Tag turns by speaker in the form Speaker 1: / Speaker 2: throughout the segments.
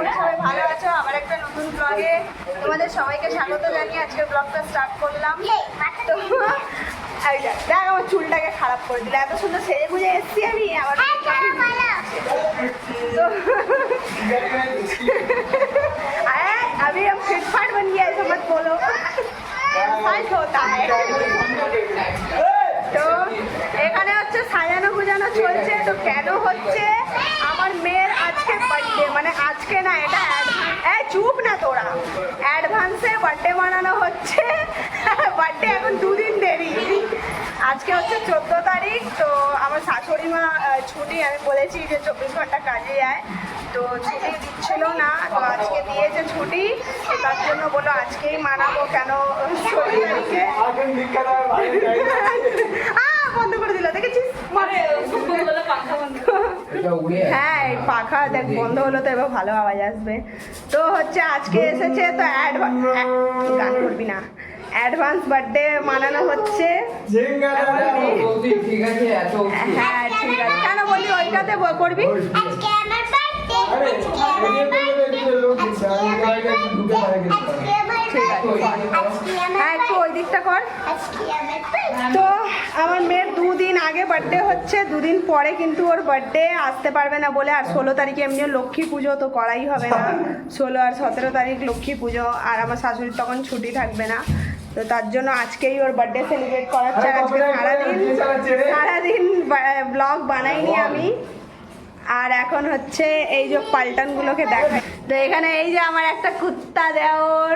Speaker 1: করি সবাই ভালো আছো। আবার একটা নতুন ব্লগে তোমাদের সবাইকে স্বাগত জানিয়ে আজকে ব্লগটা স্টার্ট করলাম। তো দেখ আমার চুলটাকে খারাপ করে দিলে, এত সুন্দর সেজে গুজে এসছি আমি আবার। तो अभी हम फिटफाट बन गया ऐसा मत बोलो, ফাইট होता है। তো এখানে হচ্ছে সাজানো গুজানো চলছে। তো কেন হচ্ছে, আমার মেয়ের আজকে বার্থডে, মানে আজকে না, এটা চুপ না তোরা, অ্যাডভান্সে বার্থডে বানানো হচ্ছে। বার্থডে এখন 2 দিন দেরি। আজকে হচ্ছে 14 তারিখ। তো আমার শাশুড়ি মা ছুটি, আমি বলেছি যে 24 ঘন্টা কাজে যায়, তো ছুটি দিচ্ছিল না, তো আজকে দিয়েছে ছুটি। তার জন্য বলো আজকেই মানাবো। কেন 16 তারিখে বন্ধ করে দিল, দেখেছিস? হ্যাঁ পাখা দেখ বন্ধ হলো, তো এবার ভালো আওয়াজ আসবে। তো হচ্ছে আজকে এসেছে, তো গান করবি না, অ্যাডভান্স বার্থডে মানানো হচ্ছে। হ্যাঁ ঠিক আছে, কেন বলি ওইটাতে করবি? হ্যাঁ একটু ওই দিকটা কর। তো আমার মেয়ের 2 দিন আগে বার্থডে হচ্ছে, 2 দিন পরে কিন্তু ওর বার্থডে, আসতে পারবে না বলে। আর 16 তারিখে এমনিও লক্ষ্মী পুজো, তো করাই হবে না। 16 আর 17 তারিখ লক্ষ্মী পুজো, আর আমার শাশুড়ির তখন ছুটি থাকবে না। তো তার জন্য আজকেই ওর বার্থডে সেলিব্রেট করাচ্ছে। আজকে সারাদিন ব্লগ বানাইনি আমি। আর এখন হচ্ছে এই যে পাল্টানগুলোকে দেখায়। তো এখানে এই যে আমার একটা কুত্তা দেওর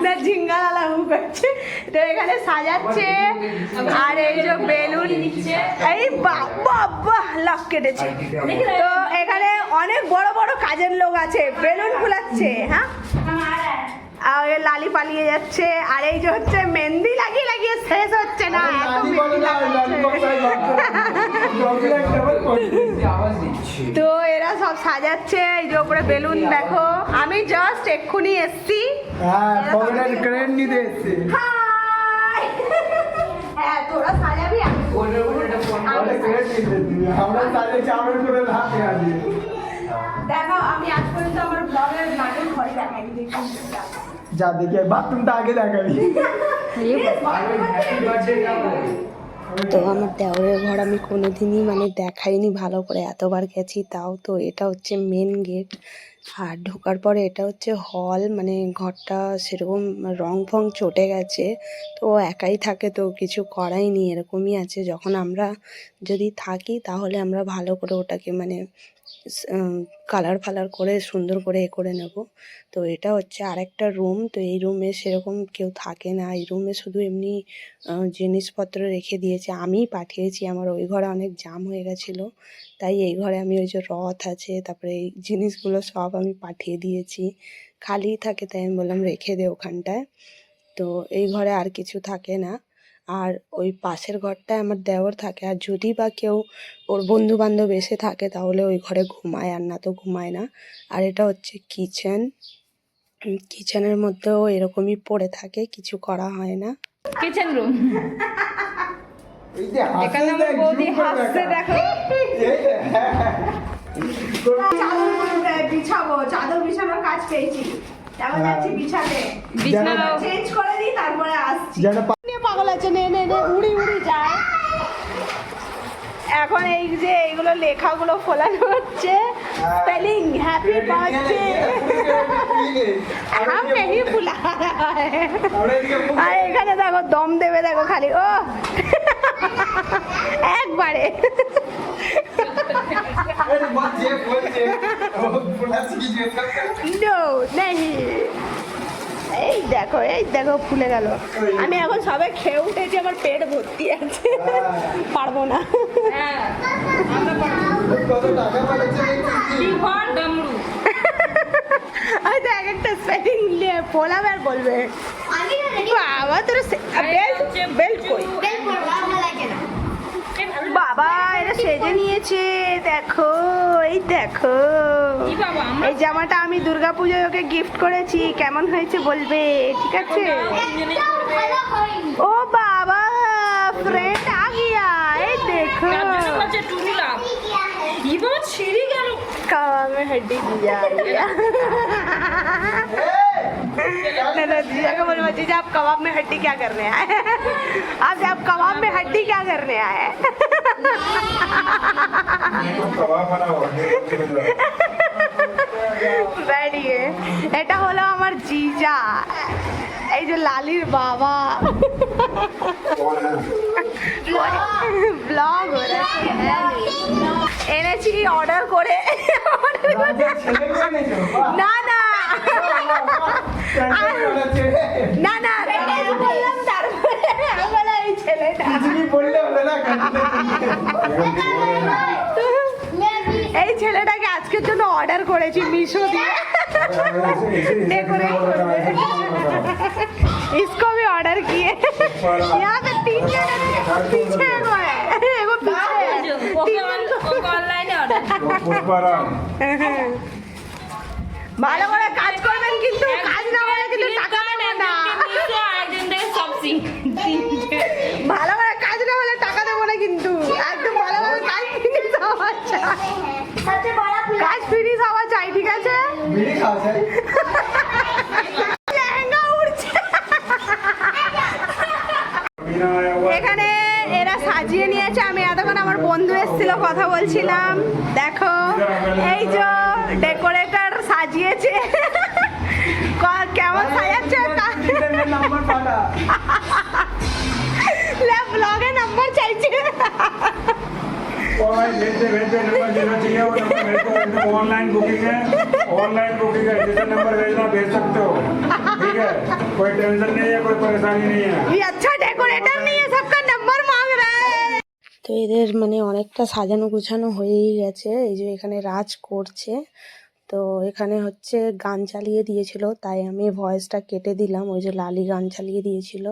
Speaker 1: না ঝিঙ্গালা করছে, তো এখানে সাজাচ্ছে। আর এই যে বেলুন, এই বাবা লাভ কেটেছে। তো এখানে অনেক বড় বড় কাজের লোক আছে, বেলুন ফুলাচ্ছে। হ্যাঁ আর লালি পালিয়ে যাচ্ছে। আর এই যে হচ্ছে মেহেন্দি লাগিয়ে লাগিয়ে শেষ হচ্ছে না, তো এরা সব সাজাচ্ছে। এই যে উপরে বেলুন দেখো, আমি জাস্ট এক্ষুনি এসছি। হ্যাঁ তোরা সাজাবি, দেখো আমি আজ পর্যন্ত আমার ব্লগের নাটক ঘরে দেখাইনি, দেখুন
Speaker 2: যা দেখে বাথরুমটা আগে দেখাবি।
Speaker 3: তো আমার দেওরের ঘর আমি কোনোদিনই মানে দেখাইনি ভালো করে, এতবার গেছি তাও। তো এটা হচ্ছে মেন গেট, আর ঢোকার পরে এটা হচ্ছে হল। মানে ঘরটা সেরকম রং ফং চটে গেছে, তো ও একাই থাকে, তো কিছু করাই নি, এরকমই আছে। যখন আমরা যদি থাকি তাহলে আমরা ভালো করে ওটাকে মানে কালার ফালার করে সুন্দর করে করে নেব। তো এটা হচ্ছে আরেকটা রুম। তো এই রুমে সেরকম কেউ থাকে না, এই রুমে শুধু এমনি জিনিসপত্র রেখে দিয়েছে, আমিই পাঠিয়েছি। আমার ওই ঘরে অনেক জাম হয়ে গেছিলো, তাই এই ঘরে আমি ওই যে রথ আছে, তারপরে এই জিনিসগুলো সব আমি পাঠিয়ে দিয়েছি। খালিই থাকে, তাই আমি বললাম রেখে দে ওখানটায়। তো এই ঘরে আর কিছু থাকে না। আর ওই পাশের ঘরটায় আমার দেওর থাকে, আর যদি বা কেউ ওর বন্ধু বান্ধব এসে থাকে তাহলে ওই ঘরে ঘুমায়, আর না তো ঘুমায় না। আর এটা হচ্ছে কিচেন, কিচেনের মধ্যেও এরকমই পড়ে থাকে, কিছু করা হয় না।
Speaker 1: কিচেন রুম, এখানে আমার বৌদি হাসছে দেখো। চাদর বিছাবো, চাদর বিছানোর কাজ পেয়েছি, এখন যাচ্ছি বিছাতে, বিছানা চেঞ্জ করে দিই তারপরে আসছি। পাগল আছে, নে নে নে উড়ি উড়ি যায়। এখন এই যে এইগুলো লেখাগুলো ফোলানো হচ্ছে, স্পেলিং হ্যাপি বার্থডে হাম नहीं फुला है। আর এখানে দেখো দম দেবে, দেখো খালি ও একবারে। নো नहीं, এই দেখো ফুলে গেল। আমি এখন সবে খেয়ে উঠেছি, আমার পেট ভর্তি আছে, পারবো না। হয়তো এক একটা স্পেলিং ফোলাবে আর বলবে বাবা তোর বেল্ট কই। বাবা এরা সেজে নিয়েছে, দেখো এই দেখো এই জামাটা আমি দুর্গাপুজোয় ওকে গিফট করেছি, কেমন হয়েছে বলবে, ঠিক আছে? ও বাবা फ्रेंड आ गया, এই দেখো कबाब में हड्डी दिया जीजा को बोलो जीजा आप कबाब में हड्डी क्या करने आए आप कबाब में हड्डी क्या करने आए बैठिए এটা হলো আমার জিজা এই যে লালির বাবা ব্লগ এনেছি অর্ডার করে না না না না বললাম তারপরে এই ছেলেটা এই ছেলেটাকে আজকের জন্য অর্ডার করেছি মিশো দিয়ে डेकोरेट इसको भी ऑर्डर किए यहाँ पे 3 जने पीछे एगो है एगो ভালো করে কাজ করবেন কিন্তু কাজ না হলে কিন্তু টাকা দেবেন না ভালো করে কাজ না হলে টাকা দেবো না কিন্তু একদম ভালো করে কাজ ফিনিশ হওয়া চাই কাজ ফিনিশ হওয়া চাই ঠিক আছে লেহেঙ্গা উড়ছে এখানে এরা সাজিয়ে নিয়েছে আমি এতক্ষণ আমার বন্ধু এসেছিল কথা বলছিলাম দেখো এই যে ডেকোরেটর সাজিয়েছে কেমন সাজাচ্ছে ব্লগে নাম্বার চাইছে
Speaker 4: ऑनलाइन बुकिंग है जैसे नंबर भेजना भेज सकते हो ठीक है कोई टेंशन नहीं है कोई परेशानी नहीं है
Speaker 1: ये अच्छा डेकोरेटर नहीं है सबका नंबर मांग रहा है
Speaker 3: তো এদের মানে অনেকটা সাজানো গুছানো হয়েই গেছে এই যে এখানে রাজ করছে তো এখানে হচ্ছে গান চালিয়ে দিয়েছিল তাই আমি ভয়েসটা কেটে দিলাম ওই যে লালি গান চালিয়ে দিয়েছিল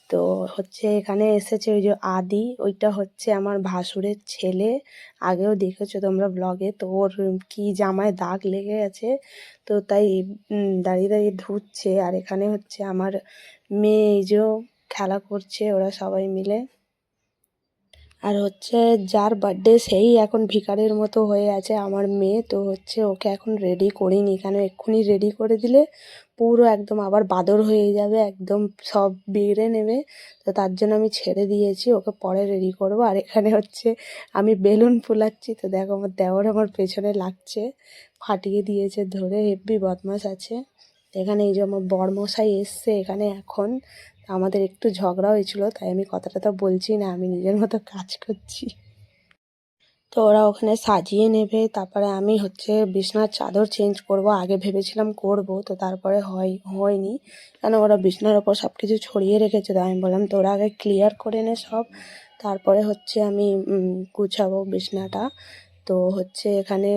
Speaker 3: তো হচ্ছে এখানে এসেছে ওই যে আদি ওইটা হচ্ছে আমার ভাসুরের ছেলে আগেও দেখেছো তোমরা ব্লগে তো ওর কি জামায় দাগ লেগে গেছে তো তাই দাঁড়িয়ে দাঁড়িয়ে ধুচ্ছে আর এখানে হচ্ছে আমার মেয়ে এই যে খেলা করছে ওরা সবাই মিলে আর হচ্ছে যার বার্থডে সেই এখন ভিখারির মতো হয়ে আছে আমার মেয়ে তো হচ্ছে ওকে এখন রেডি করিনি কেন এক্ষুনি রেডি করে দিলে পুরো একদম আবার বাদর হয়ে যাবে একদম সব বিগড়ে নেবে তো তার জন্য আমি ছেড়ে দিয়েছি ওকে পরে রেডি করব আর এখানে হচ্ছে আমি বেলুন ফুলাচ্ছি তো দেখো আমার দেওর আমার পেছনে লাগছে ফাটিয়ে দিয়েছে ধরে হেব্বি বদমাস আছে এখানে এই যে আমার বড়মশাই এসছে এখানে এখন আমাদের একটু ঝগড়া হয়েছিল তাই আমি কথাটা তো বলছি না আমি নিজের মতো কাজ করছি তো ওরা ওখানে সাজিয়ে নেবে তারপরে আমি হচ্ছে বিছনার চাদর চেঞ্জ করব আগে ভেবেছিলাম করব তো তারপরে হয়নি কেন ওরা বিছনার ওপর সব কিছু ছড়িয়ে রেখেছে তো আমি বললাম তোরা আগে ক্লিয়ার করে নে সব তারপরে হচ্ছে আমি গুছাবো বিছনাটা তো হচ্ছে এখানে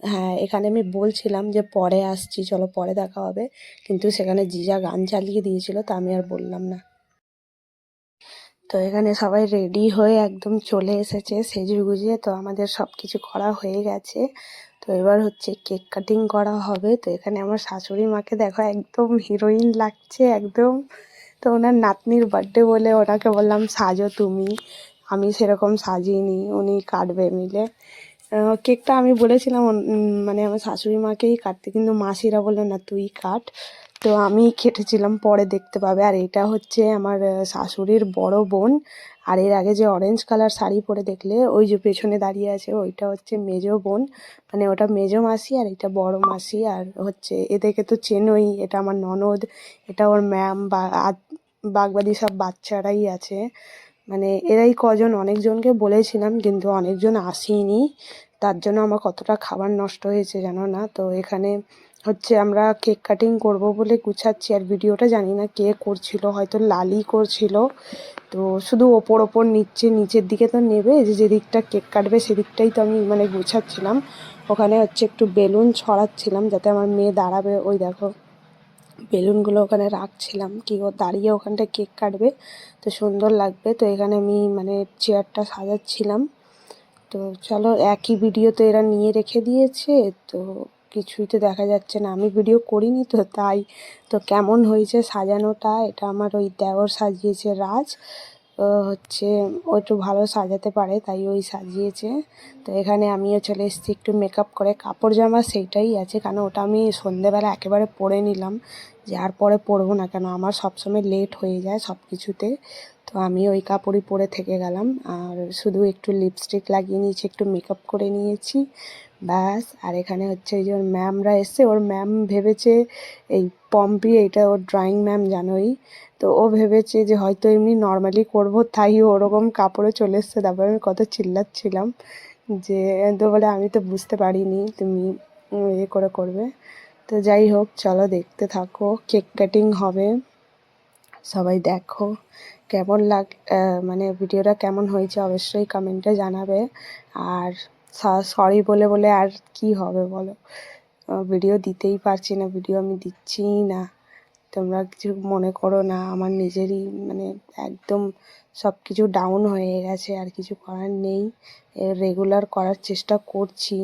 Speaker 3: হ্যাঁ এখানে আমি বলছিলাম যে পরে আসছি চলো পরে দেখা হবে কিন্তু সেখানে জিজা গান চালিয়ে দিয়েছিল তা আমি আর বললাম না তো এখানে সবাই রেডি হয়ে একদম চলে এসেছে সেজে গুজিয়ে তো আমাদের সব কিছু করা হয়ে গেছে তো এবার হচ্ছে কেক কাটিং করা হবে তো এখানে আমার শাশুড়ি মাকে দেখো একদম হিরোইন লাগছে একদম তো ওনার নাতনির বার্থডে বলে ওনাকে বললাম সাজো তুমি আমি সেরকম সাজিনি উনি কাটবে মিলে কেকটা আমি বলেছিলাম মানে আমার শাশুড়ি মাকেই কাটতে কিন্তু মাসিরা বললো না তুই কাট তো আমি কেটেছিলাম পরে দেখতে পাবে আর এটা হচ্ছে আমার শাশুড়ির বড় বোন আর এর আগে যে অরেঞ্জ কালার শাড়ি পরে দেখলে ওই যে পেছনে দাঁড়িয়ে আছে ওইটা হচ্ছে মেজো বোন মানে ওটা মেজো মাসি আর এটা বড় মাসি আর হচ্ছে এদেরকে তো চেনোই এটা আমার ননদ এটা ওর ম্যাম বা বাগবাদি সব বাচ্চারাই আছে মানে এরাই কজন অনেকজনকে বলেছিলাম কিন্তু অনেকজন আসেনি তার জন্য আমার কতটা খাবার নষ্ট হয়েছে জানো না তো এখানে হচ্ছে আমরা কেক কাটিং করব বলে গুছাচ্ছি আর ভিডিওটা জানি না কে করছিল হয়তো লালি করছিল তো শুধু ওপর নিচের দিকে তো নেবে যেদিকটা কেক কাটবে সেদিকটাই তো আমি মানে গুছাচ্ছিলাম ওখানে হচ্ছে একটু বেলুন ছড়াচ্ছিলাম যাতে আমার মেয়ে দাঁড়াবে ওই দেখো বেলুনগুলো ওখানে রাখছিলাম কি ও দাঁড়িয়ে ওখানটা কেক কাটবে তো সুন্দর লাগবে তো এখানে আমি মানে চেয়ারটা সাজাচ্ছিলাম তো চলো একই ভিডিও তো এরা নিয়ে রেখে দিয়েছে তো কিছুই তো দেখা যাচ্ছে না আমি ভিডিও করিনি তো তাই তো কেমন হয়েছে সাজানোটা এটা আমার ওই দেওর সাজিয়েছে রাজ তো হচ্ছে ও একটু ভালো সাজাতে পারে, তাই ওই সাজিয়েছে। তো এখানে আমিও চলে এসেছি একটু মেকআপ করে, কাপড় জামা সেইটাই আছে, কারণ ওটা আমি সন্ধেবেলা একেবারে পরে নিলাম, যে আর পরে পরবো না, কেন আমার সবসময় লেট হয়ে যায় সব কিছুতে। তো আমি ওই কাপড়ই পরে থেকে গেলাম, আর শুধু একটু লিপস্টিক লাগিয়ে নিয়েছি, একটু মেকআপ করে নিয়েছি, ব্যাস। আর এখানে হচ্ছে এই যে ওর ম্যামরা এসছে, ওর ম্যাম ভেবেছে এই পম্পি, এটা ওর ড্রয়িং ম্যাম জানোই, তো ও ভেবেছে যে হয়তো এমনি নর্মালি করব, তাই ওরকম কাপড়ে চলে এসছে। তারপরে আমি কত চিল্লাচ্ছিলাম যে, তো বলে আমি তো বুঝতে পারিনি তুমি ইয়ে করে করবে। তো যাই হোক, চলো দেখতে থাকো, কেক কাটিং হবে, সবাই দেখো কেমন মানে ভিডিওটা কেমন হয়েছে অবশ্যই কমেন্টে জানাবে। আর সরি বলে বলে আর কি হবে বলো, ভিডিও দিতেই পারছি না, ভিডিও আমি দিচ্ছিই না, তোমরা কিছু মনে করো না, আমার নিজেরই মানে একদম সব কিছু ডাউন হয়ে গেছে, আর কিছু করার নেই, রেগুলার করার চেষ্টা করছি,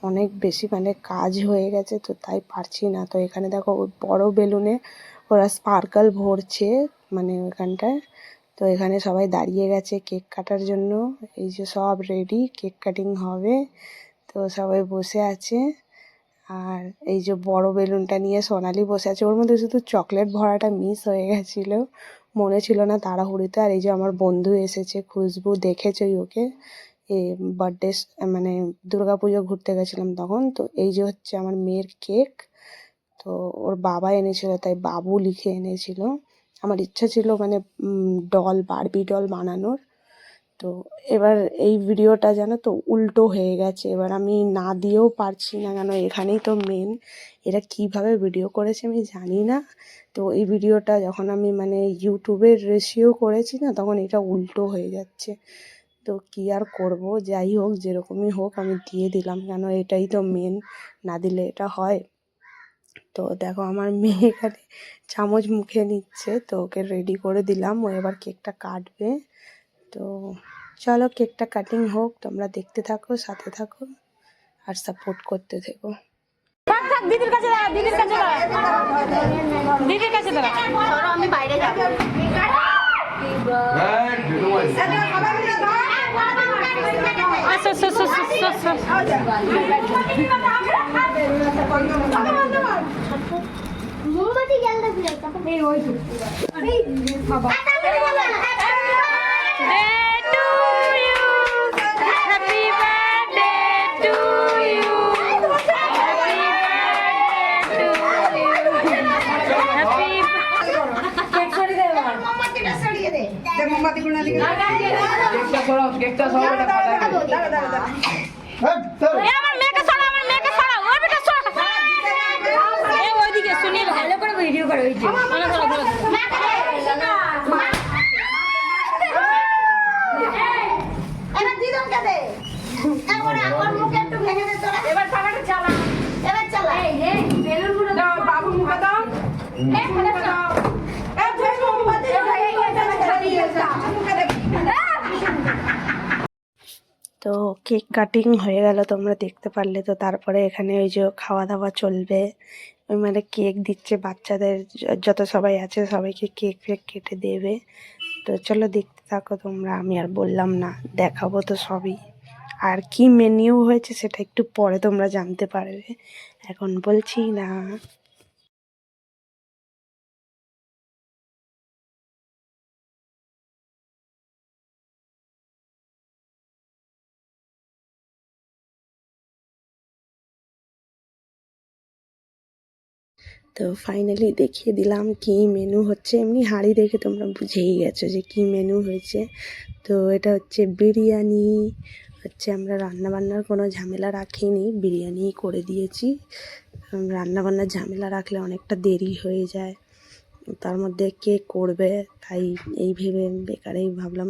Speaker 3: অনেক বেশি মানে কাজ হয়ে গেছে, তো তাই পারছি না। তো এখানে দেখো বড় বেলুনে ওরা স্পার্কল ভরছে মানে ওখানটায়। তো এখানে সবাই দাঁড়িয়ে গেছে কেক কাটার জন্য, এই যে সব রেডি, কেক কাটিং হবে, তো সবাই বসে আছে। আর এই যে বড় বেলুনটা নিয়ে সোনালি বসে আছে, ওর মধ্যে শুধু চকলেট ভরাটা মিস হয়ে গেছিলো, মনে ছিল না তাড়াহুড়িতে। আর এই যে আমার বন্ধু এসেছে খুশবু, দেখেছই ওকে, এ বার্থডে মানে দুর্গাপুজো ঘুরতে গেছিলাম তখন। তো এই যে হচ্ছে আমার মেয়ের কেক, তো ওর বাবা এনেছিল, তাই বাবু লিখে এনেছিল। আমার ইচ্ছা ছিল মানে ডল, বারবি ডল বানানোর। তো এবার এই ভিডিওটা জানো তো উল্টো হয়ে গেছে, এবার আমি না দিয়েও পারছি না, কেন এখানেই তো মেন, এরা কিভাবে ভিডিও করেছে আমি জানি না। তো এই ভিডিওটা যখন আমি মানে ইউটিউবের রেশিও করেছি না, তখন এটা উল্টো হয়ে যাচ্ছে। তো কী আর করব, যাই হোক যেরকমই হোক আমি দিয়ে দিলাম, কেন এটাই তো মেন, না দিলে এটা হয়। তো দেখো আমার মেয়ে এখানে চামচ মুখে নিচ্ছে, তো ওকে রেডি করে দিলাম, ও এবার কেকটা কাটবে। তো চলো কেকটা কাটিং হোক, তোমরা দেখতে থাকো, সাথে থাকো আর সাপোর্ট করতে থেকো।
Speaker 1: দিদির কাছে দাঁড়া, দিদির কাছে দাঁড়া, দিদির কাছে দাঁড়া, আমি বাইরে যাবো।
Speaker 5: মোমবাতি জ্বালতে দিলে এই ওই বাবা
Speaker 1: আমার মেয়েকে সরাও, আমার মেয়েকে সরাও, ওই বেটা সরাও, এই ওইদিকে সুনীল ভালো করে ভিডিও করে ওই যে ধরো ধরো ধরো
Speaker 5: এবার দিদনকে দে, এবার আমার মুখে একটু ভেঙে দে তোরা, এবার পাকাটা চালা, এবার চালা, এই বেলুনগুলো দাও বাবু মুখে দাও, এই মুখে দাও, এই তুই মোমবাতি এই এটা ছাড়িয়ে দাও মুখে দে।
Speaker 3: তো কেক কাটিং হয়ে গেল, তোমরা দেখতে পারলে। তো তারপরে এখানে ওই যে খাওয়া দাওয়া চলবে, ওই মানে কেক দিচ্ছে বাচ্চাদের, যত সবাই আছে সবাইকে কেক ফেক কেটে দেবে। তো চলো দেখতে থাকো তোমরা, আমি আর বললাম না, দেখাবো তো সবই। আর কি মেনিউ হয়েছে সেটা একটু পরে তোমরা জানতে পারবে, এখন বলছি না। তো ফাইনালি দেখিয়ে দিলাম কি মেনু হচ্ছে, এমনি হাঁড়ি দেখে তোমরা বুঝেই গেছো যে কি মেনু হয়েছে। তো এটা হচ্ছে বিরিয়ানি হচ্ছে, আমরা রান্নাবান্নার কোনো ঝামেলা রাখিনি, বিরিয়ানি করে দিয়েছি, রান্নাবান্নার ঝামেলা রাখলে অনেকটা দেরি হয়ে যায়, তার মধ্যে কে করবে, তাই এই ভেবে বেকারেই ভাবলাম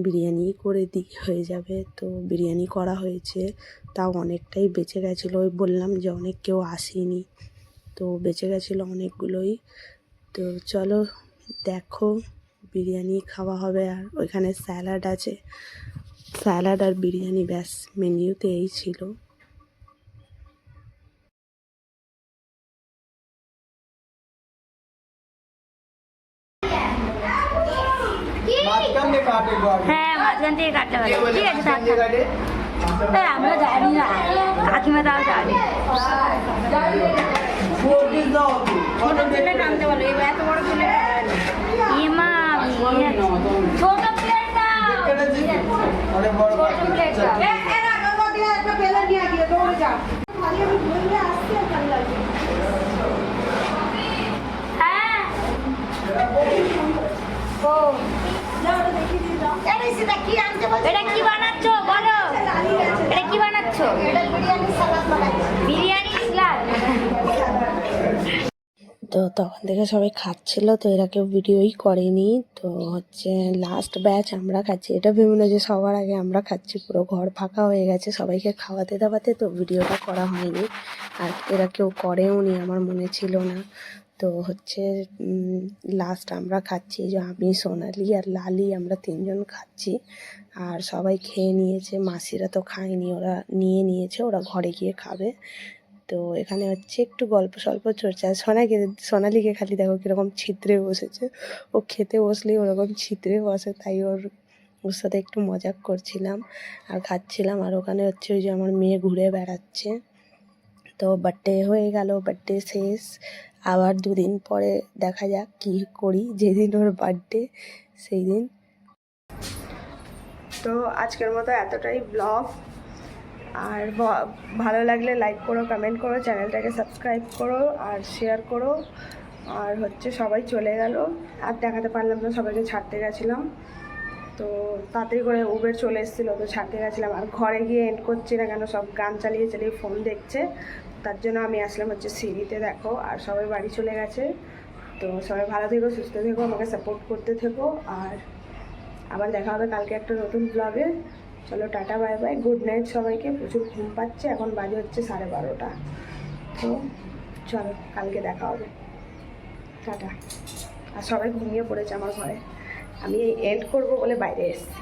Speaker 3: বিরিয়ানি করে হয়ে যাবে। তো বিরিয়ানি করা হয়েছে, তাও অনেকটাই বেঁচে গেছিলো, ওই বললাম যে অনেক কেউ আসেনি, তো বেঁচে গেছিলো অনেকগুলোই। তো চলো দেখো, বিরিয়ানি খাওয়া হবে, আর ওইখানে স্যালাড আছে, স্যালাড আর বিরিয়ানি, ব্যাস মেনিউতে এই ছিল।
Speaker 2: কাটে গো আগে।
Speaker 5: হ্যাঁ মাঝখান থেকে কাটতে পারে
Speaker 2: কে বলে
Speaker 5: ঠিক আছে
Speaker 2: মাঝখান দিয়ে কাটে?
Speaker 5: এই আমরা জানি না কাকিমা তাও জানি
Speaker 2: ফোরটিস দাও তো।
Speaker 1: ছোট প্লেটে টানতে বলো, এবার এত বড় প্লেটে
Speaker 5: ইমা ছোট প্লেট দাও
Speaker 2: কেটেছি। অনেক বড়
Speaker 5: ছোট
Speaker 2: কাটে।
Speaker 5: প্লেট দাও
Speaker 1: একটা প্লেট নিয়ে গিয়ে দৌড়ে যাও।
Speaker 5: হ্যাঁ ও এটা কি বানাচ্ছো বলো এটা কি বানাচ্ছো বিরিয়ানি সালাদ
Speaker 3: তো তখন থেকে সবাই খাচ্ছিল, তো এরা কেউ ভিডিওই করেনি। তো হচ্ছে লাস্ট ব্যাচ আমরা খাচ্ছি, এটা ভেবে না যে সবার আগে আমরা খাচ্ছি। পুরো ঘর ফাঁকা হয়ে গেছে সবাইকে খাওয়াতে দাওয়াতে, তো ভিডিওটা করা হয়নি। আর এরা কেউ করেও নি, আমার মনে ছিল না। তো হচ্ছে লাস্ট আমরা খাচ্ছি, যে আমি, সোনালি আর লালি, আমরা তিনজন খাচ্ছি। আর সবাই খেয়ে নিয়েছে, মাসিরা তো খায়নি, ওরা নিয়েছে, ওরা ঘরে গিয়ে খাবে। তো এখানে হচ্ছে একটু গল্প সল্প চলছে। আর সোনালিকে খালি দেখো কীরকম ছিদ্রে বসেছে, ও খেতে বসলেই ওরকম ছিদ্রে বসে, তাই ওর সাথে একটু মজাক করছিলাম আর খাচ্ছিলাম। আর ওখানে হচ্ছে ওই যে আমার মেয়ে ঘুরে বেড়াচ্ছে। তো বার্থডে হয়ে গেল, বার্থডে শেষ। আবার 2 দিন পরে দেখা যাক কী করি, যেদিন ওর বার্থডে সেই দিন।
Speaker 1: তো আজকের মতো এতটাই ব্লগ। আর ভালো লাগলে লাইক করো, কমেন্ট করো, চ্যানেলটাকে সাবস্ক্রাইব করো আর শেয়ার করো। আর হচ্ছে সবাই চলে গেল, আর দেখাতে পারলাম না, সবাইকে ছাড়তে গেছিলাম। তো তাড়াতাড়ি করে উবের চলে এসেছিলো, তো ছাড়তে গেছিলাম। আর ঘরে গিয়ে এন্ড করছি না কেন, সব গান চালিয়ে চালিয়ে ফোন দেখছে, তার জন্য আমি আসলাম হচ্ছে সিঁড়িতে। দেখো আর সবাই বাড়ি চলে গেছে। তো সবাই ভালো থেকো, সুস্থ থেকো, আমাকে সাপোর্ট করতে থেকো। আর আবার দেখা হবে কালকে একটা নতুন ব্লগে। চলো tata, bye bye, good night সবাইকে। প্রচুর ঘুম পাচ্ছে, এখন বাজে হচ্ছে 12:30। তো চলো কালকে দেখা হবে, টাটা। আর সবাই ঘুমিয়ে পড়েছে আমার ঘরে, আমি এন্ড করবো বলে বাইরে এসেছি।